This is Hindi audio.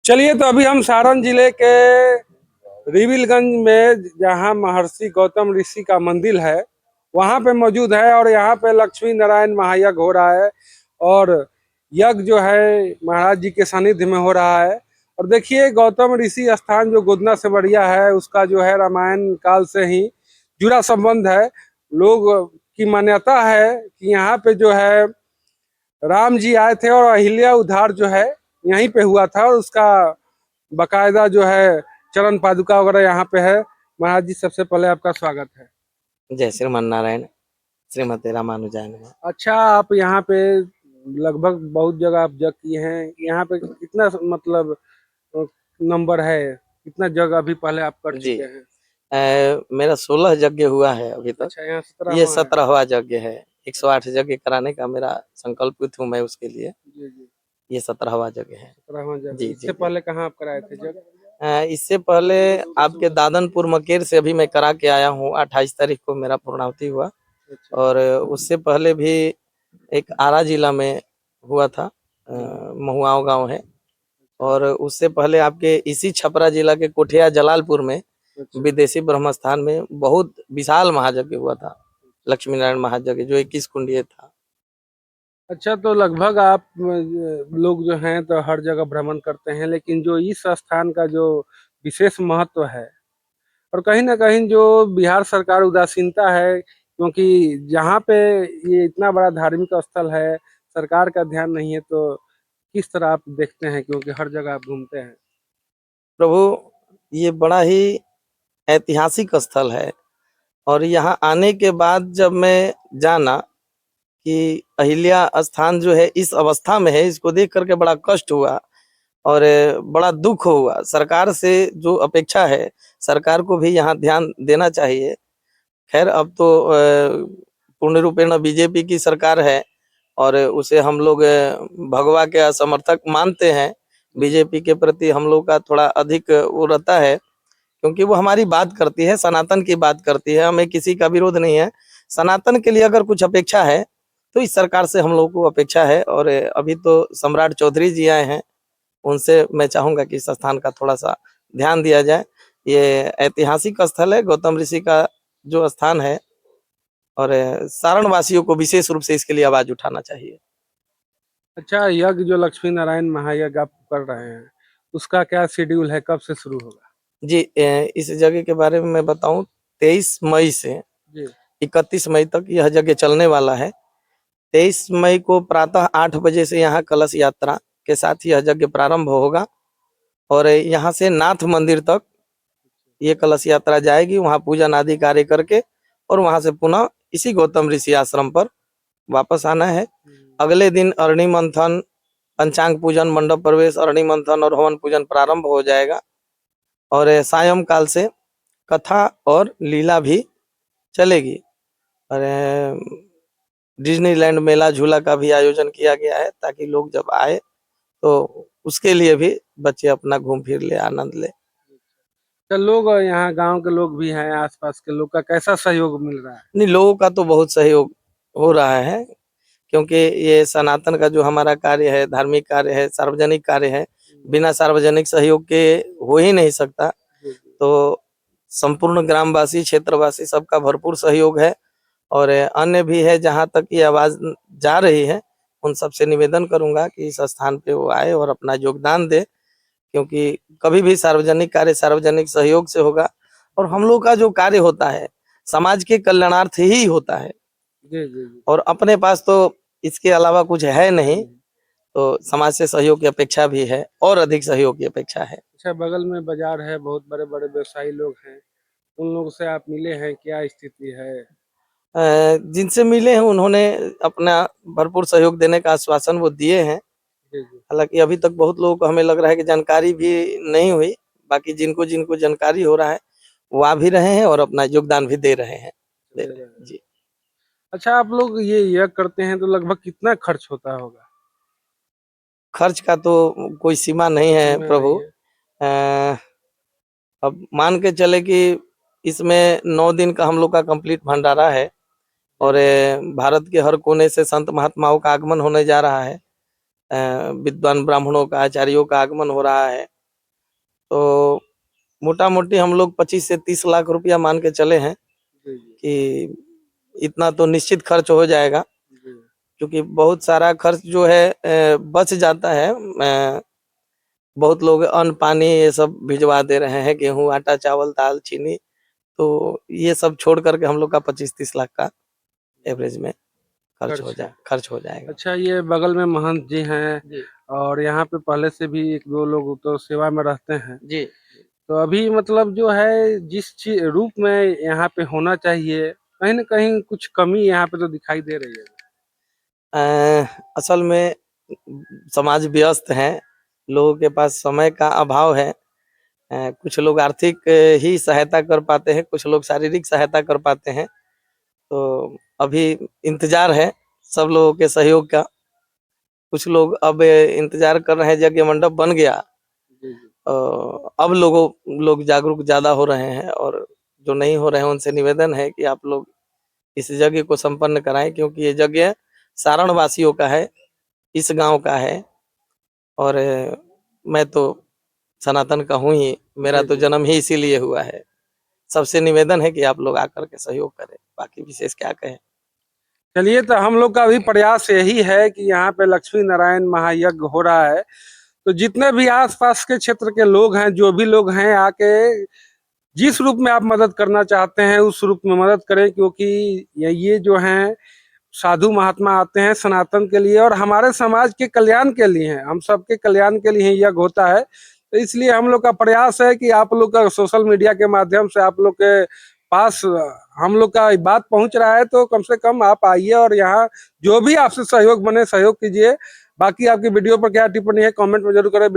चलिए, तो अभी हम सारण जिले के रिविलगंज में, जहाँ महर्षि गौतम ऋषि का मंदिर है, वहाँ पे मौजूद है। और यहाँ पे लक्ष्मी नारायण महायज्ञ हो रहा है और यज्ञ जो है महाराज जी के सानिध्य में हो रहा है। और देखिए, गौतम ऋषि स्थान जो गोदना से बढ़िया है, उसका जो है रामायण काल से ही जुड़ा संबंध है। लोग की मान्यता है कि यहाँ पे जो है राम जी आए थे और अहिल्या उद्धार जो है यहीं पे हुआ था, और उसका बकायदा जो है चरण पादुका वगैरह यहाँ पे है। महाराज जी, सबसे पहले आपका स्वागत है। जय श्रीमन नारायण, श्रीमते रामानुजाय नमः। अच्छा, आप यहाँ पे लगभग बहुत जगह आप जग किए हैं। यहाँ पे कितना मतलब नंबर है, कितना जगह अभी पहले आप कर जी, चुके हैं? मेरा 16 यज्ञ हुआ है अभी तक। अच्छा, यहाँ ये 17वां है। 17वां यज्ञ है। 108 यज्ञ कराने का मेरा संकल्पित हूँ मैं उसके लिए। जी जी। ये 17वां यज्ञ है। 17वां जगह। जी जी इससे जी। पहले कहाँ आप कराए थे जग? इससे पहले आपके दादनपुर मकेर से अभी मैं करा के आया हूँ। 28 तारीख को मेरा पूर्णाहुति हुआ। अच्छा। और उससे पहले भी एक आरा जिला में हुआ था। महुआव गांव है। और उससे पहले आपके इसी छपरा जिला के कोठिया जलालपुर में अच्छा। विदेशी ब्रह्मस्थान में बहुत विशाल महायज्ञ हुआ था। लक्ष्मी नारायण महायज्ञ जो 21 कुंडीय था। अच्छा, तो लगभग आप लोग जो हैं तो हर जगह भ्रमण करते हैं, लेकिन जो इस स्थान का जो विशेष महत्व है, और कहीं ना कहीं जो बिहार सरकार उदासीनता है, क्योंकि जहाँ पे ये इतना बड़ा धार्मिक स्थल है, सरकार का ध्यान नहीं है, तो किस तरह आप देखते हैं, क्योंकि हर जगह आप घूमते हैं? प्रभु, ये बड़ा ही ऐतिहासिक स्थल है। और यहाँ आने के बाद जब मैं जाना कि अहिल्या स्थान जो है इस अवस्था में है, इसको देख करके बड़ा कष्ट हुआ और बड़ा दुख हुआ। सरकार से जो अपेक्षा है, सरकार को भी यहाँ ध्यान देना चाहिए। खैर, अब तो पूर्ण रूपेण बीजेपी की सरकार है और उसे हम लोग भगवा के समर्थक मानते हैं। बीजेपी के प्रति हम लोग का थोड़ा अधिक वो रहता है, क्योंकि वो हमारी बात करती है, सनातन की बात करती है। हमें किसी का विरोध नहीं है। सनातन के लिए अगर कुछ अपेक्षा है तो इस सरकार से हम लोगों को अपेक्षा है। और अभी तो सम्राट चौधरी जी आए हैं, उनसे मैं चाहूंगा कि इस स्थान का थोड़ा सा ध्यान दिया जाए। ये ऐतिहासिक स्थल है, गौतम ऋषि का जो स्थान है। और सारण वासियों को विशेष रूप से इसके लिए आवाज उठाना चाहिए। अच्छा, यज्ञ जो लक्ष्मी नारायण महायज्ञ आप कर रहे हैं, उसका क्या शेड्यूल है, कब से शुरू होगा? जी, इस जगह के बारे में मैं बताऊं, 23 मई से जी। 31 मई तक यह जगह चलने वाला है। 23 मई को प्रातः 8 बजे से यहाँ कलश यात्रा के साथ यह यज्ञ प्रारंभ होगा। और यहाँ से नाथ मंदिर तक ये कलश यात्रा जाएगी। वहाँ पूजन आदि कार्य करके और वहाँ से पुनः इसी गौतम ऋषि आश्रम पर वापस आना है। अगले दिन अरणि मंथन, पंचांग पूजन, मंडप प्रवेश, अरणि मंथन और हवन पूजन प्रारंभ हो जाएगा। और सायं काल से कथा और लीला भी चलेगी। और डिज्नीलैंड मेला झूला का भी आयोजन किया गया है, ताकि लोग जब आए तो उसके लिए भी बच्चे अपना घूम फिर ले, आनंद ले। तो लोग यहाँ गांव के लोग भी हैं, आसपास के लोग का कैसा सहयोग मिल रहा है? नहीं, लोगों का तो बहुत सहयोग हो रहा है, क्योंकि ये सनातन का जो हमारा कार्य है, धार्मिक कार्य है, सार्वजनिक कार्य है। बिना सार्वजनिक सहयोग के हो ही नहीं सकता। तो संपूर्ण ग्रामवासी, क्षेत्रवासी सबका भरपूर सहयोग है। और अन्य भी है, जहाँ तक ये आवाज जा रही है, उन सबसे निवेदन करूंगा कि इस स्थान पे वो आए और अपना योगदान दे, क्योंकि कभी भी सार्वजनिक कार्य सार्वजनिक सहयोग से होगा। और हम लोग का जो कार्य होता है समाज के कल्याणार्थ ही होता है। जी जी जी। और अपने पास तो इसके अलावा कुछ है नहीं, तो समाज से सहयोग की अपेक्षा भी है और अधिक सहयोग की अपेक्षा है। अच्छा, बगल में बाजार है, बहुत बड़े बड़े व्यवसायी लोग हैं, उन लोगों से आप मिले हैं, क्या स्थिति है? जिनसे मिले हैं उन्होंने अपना भरपूर सहयोग देने का आश्वासन वो दिए हैं। जी जी। हालांकि अभी तक बहुत लोगों को हमें लग रहा है कि जानकारी भी नहीं हुई। बाकी जिनको जिनको जानकारी हो रहा है वो आ भी रहे हैं और अपना योगदान भी दे रहे हैं। दे दे रहे रहे हैं हैं। जी। अच्छा, आप लोग ये यज्ञ करते हैं तो लगभग कितना खर्च होता होगा? खर्च का तो कोई सीमा नहीं है सीमा प्रभु। नहीं है। अ, अब मान के चले कि इसमें 9 दिन का हम लोग का कंप्लीट भंडारा है। और भारत के हर कोने से संत महात्माओं का आगमन होने जा रहा है। विद्वान ब्राह्मणों का, आचार्यों का आगमन हो रहा है। तो मोटा मोटी हम लोग 25 से 30 लाख रुपया मान के चले हैं कि इतना तो निश्चित खर्च हो जाएगा, क्योंकि बहुत सारा खर्च जो है बच जाता है। बहुत लोग अन्न पानी ये सब भिजवा दे रहे हैं, गेहूं आटा चावल दाल चीनी, तो ये सब छोड़ करके हम लोग का 25-30 लाख का एवरेज में खर्च हो जाएगा। अच्छा, ये बगल में महंत जी हैं जी और यहाँ पे पहले से भी 1-2 लोग तो सेवा में रहते हैं। जी। तो अभी मतलब जो है जिस रूप में यहाँ पे होना चाहिए, कहीं न कहीं कुछ कमी यहाँ पे तो दिखाई दे रही है। असल में समाज व्यस्त है, लोगों के पास समय का अभाव है। कुछ लोग आर्थिक ही सहायता कर पाते हैं, कुछ लोग शारीरिक सहायता कर पाते हैं। तो अभी इंतजार है सब लोगों के सहयोग का। कुछ लोग अब इंतजार कर रहे हैं, यज्ञ मंडप बन गया, अब लोग जागरूक ज्यादा हो रहे हैं, और जो नहीं हो रहे हैं उनसे निवेदन है कि आप लोग इस यज्ञ को संपन्न कराएं, क्योंकि ये यज्ञ सारण वासियों का है, इस गांव का है। और मैं तो सनातन का हूँ ही, मेरा तो जन्म ही इसीलिए हुआ है। सबसे निवेदन है कि आप लोग आकर के सहयोग करें, बाकी विशेष क्या कहें। चलिए, तो हम लोग का भी प्रयास यही है कि यहाँ पे लक्ष्मी नारायण महायज्ञ हो रहा है, तो जितने भी आसपास के क्षेत्र के लोग हैं, जो भी लोग हैं, आके जिस रूप में आप मदद करना चाहते हैं उस रूप में मदद करें, क्योंकि ये जो हैं साधु महात्मा आते हैं सनातन के लिए और हमारे समाज के कल्याण के लिए हैं, हम सबके कल्याण के लिए यज्ञ होता है। तो इसलिए हम लोग का प्रयास है कि आप लोग का सोशल मीडिया के माध्यम से आप लोग के पास हम लोग का बात पहुंच रहा है, तो कम से कम आप आइए और यहाँ जो भी आपसे सहयोग बने सहयोग कीजिए। बाकी आपकी वीडियो पर क्या टिप्पणी है कमेंट में जरूर करें।